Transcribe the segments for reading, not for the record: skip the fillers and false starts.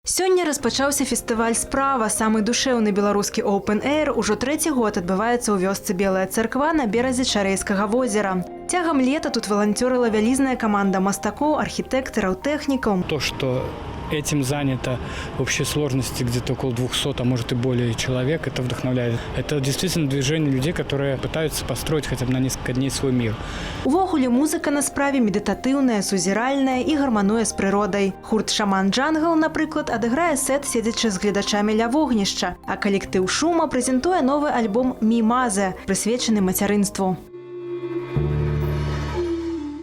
Сёння распачаўся фестываль «Справа». Самы душэўны беларускі оўпэн-эйр ужо трэці год адбываецца ў вёсцы Белая Царква на беразе Чарэйскага возера. Цягам лета тут валанцёрыла вялізная каманда мастакоў, архітэктараў, тэхнікаў. То, что этим занято в общей сложности где-то около 200, а может и более человек, это вдохновляет. Это действительно движение людей, которые пытаются построить хотя бы на несколько дней свой мир. Увогуле музыка на справе медытатыўная, сузіральная і гармануе з прыродай. Гурт «Шаман Джангл», напрыклад, адыграе сет, седзячы з гледачамі ля вогнішча, а калектыў «Шума» прэзентуе новы альбом «Мімазе», прысвечаны мацярынству.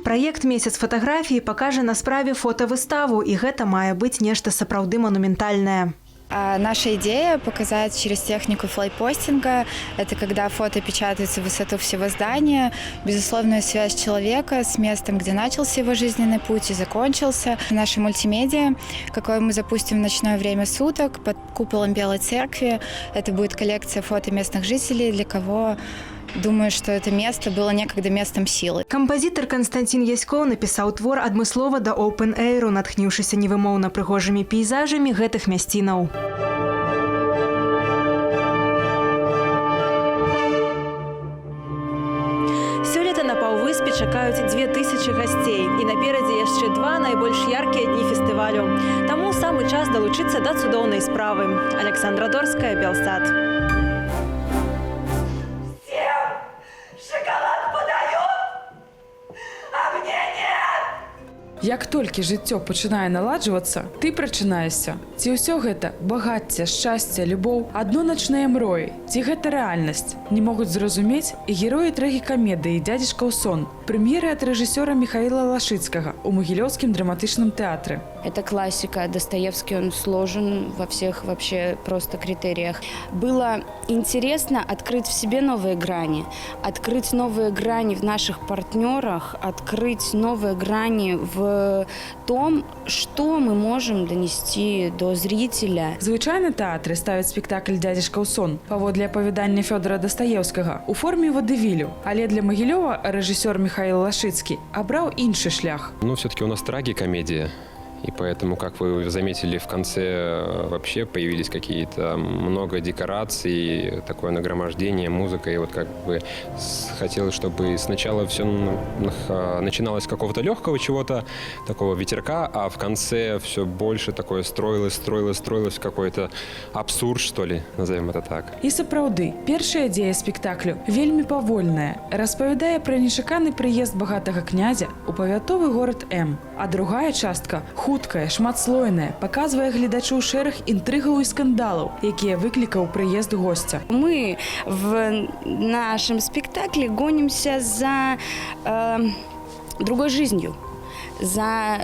Праект «Месяц фотаграфіі» пакажа на справе фотавыставу, і гэта мае быць нешта сапраўды манументальнае. Наша идея – показать через технику флайпостинга. Это когда фото печатается в высоту всего здания, безусловную связь человека с местом, где начался его жизненный путь и закончился. Наша мультимедиа, какое мы запустим в ночное время суток под куполом Белой Церкви. Это будет коллекция фото местных жителей, для кого... Думаю, что это место было некогда местом силы. Кампазітар Канстантин Яськоў напісаў твор адмыслова да оўпэн-эйру, натхніўшыся невымоўна прыгожымі пейзажамі гэтых мясцінаў. Сёлета на паўвыспе чакаюць 2000 гасцей. І наперадзе яшчэ 2 найбольш яркія дні фестывалю. Таму самы час далучыцца да цудоўнай справы. Александра Дорская, Белсат. Як толькі жыццё пачынае наладжвацца, ты прачынаешся. Ці ўсё гэта багацце, шчасце, любоў, адно начныя мроі, ці гэта рэальнасць? Не могуць зразумець і героі трагікамедыі «Дядзішкаў сон», прэм'еры ад рэжысёра Михаила Лашыцкага ў Магілёўскім драматычным тэатры. Это классика. Достоевский, он сложен во всех вообще просто критериях. Было интересно открыть в себе новые грани, открыть новые грани в наших партнерах, открыть новые грани в том, что мы можем донести до зрителя. Звычайна тэатры ставяць спектакль «Дядзішкаў сон» паводле апавядання Фёдора Достоевскага у форме водевілю. Але для Магілёва рэжысёр Михаил Лашыцкі абраў іншы шлях. Ну, все-таки у нас трагикомедия. И поэтому, как вы заметили, в конце вообще появились какие-то много декораций, такое нагромождение, музыка. И вот как бы хотелось, чтобы сначала все начиналось с какого-то легкого чего-то, такого ветерка, а в конце все больше такое строилось, какой-то абсурд, что ли, назовем это так. І сапраўды, першая дзея спектаклю вельмі павольная, распавядае пра нечаканы прыезд багатага князя ў павятовы горад М. А другая частка хуткая, шматслойная, паказвае гледачу шэраг інтрыгаў і скандалаў, якія выклікаў прыезд гостя. Мы в нашем спектакле гонимся за другой жизнью. За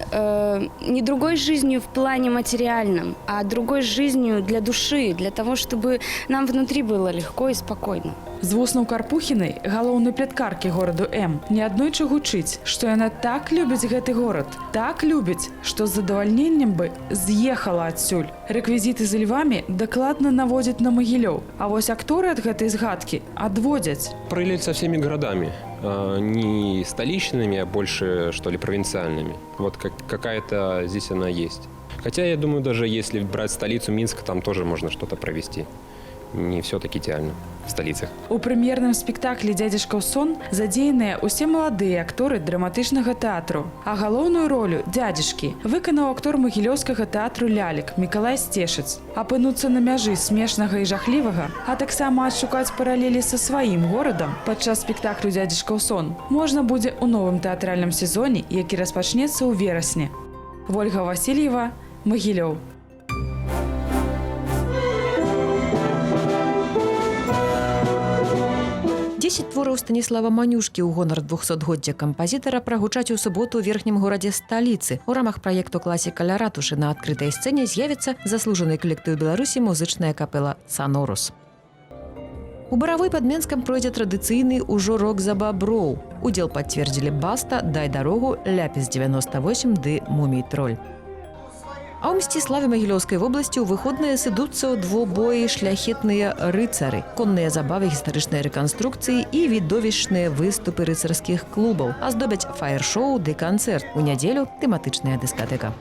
не другой жизнью в плане материальном, а другой жизнью для души, для того, чтобы нам внутри было легко и спокойно. З вуснаў Карпухінай, галоўнай пляткаркі гораду М, неаднойчы гучыць, што яна так любіць гэты горад, так любіць, што з задавальненнем бы з'ехала адсюль. Рэквізіты з львамі дакладна наводзяць на Магілёў, а вось акторы ад гэтай згадкі адводзяць. Параллель со всеми городами, не столичными, а больше, что ли, провинциальными. Вот какая-то здесь она есть. Хотя, я думаю, даже если брать столицу Минска, там тоже можно что-то провести. Не все так идеально в столицах. У прэм'ерным спектаклі «Дядзішкаў сон» задзеяныя ўсе маладыя акторы драматычнага тэатру. А галоўную ролю «Дядзішкі» выканаў актор Магілёўскага тэатру «Лялек» Мікалай Сцешыц. Апынуцца на мяжы смешнага і жахлівага, а таксама адшукаць паралелі са сваім горадам падчас спектаклю «Дядзішкаў сон» можна будзе ў новым тэатральным сезоне, які распачнецца ў верасні. Вольга Васильева, Магілёў. 10 твораў Станіслава Манюшкі ў гонар 200-годдзя кампазітара прагучаць у суботу ў верхнім горадзе сталіцы. У рамах праекту «Класіка ля ратушы» на адкрытай сцэне з'явіцца заслужаны калектыў Беларусі музычная капэла «Санорус». У Баравой пад Менскам пройдзе традыцыйны ўжо рок за баброў. Удзел пацвердзілі Баста, Дай дарогу, Ляпіс 98 ды Мумій троль. А ў Мсціславе Магілёўскай вобласці ў выходныя сыдуцца ў двобоі шляхетныя рыцары, конныя забавы, гістарычныя рэканструкцыі і відовішчныя выступы рыцарскіх клубаў, аздобяць фаер-шоу ды канцэрт. У нядзелю тэматычная дыскатэка.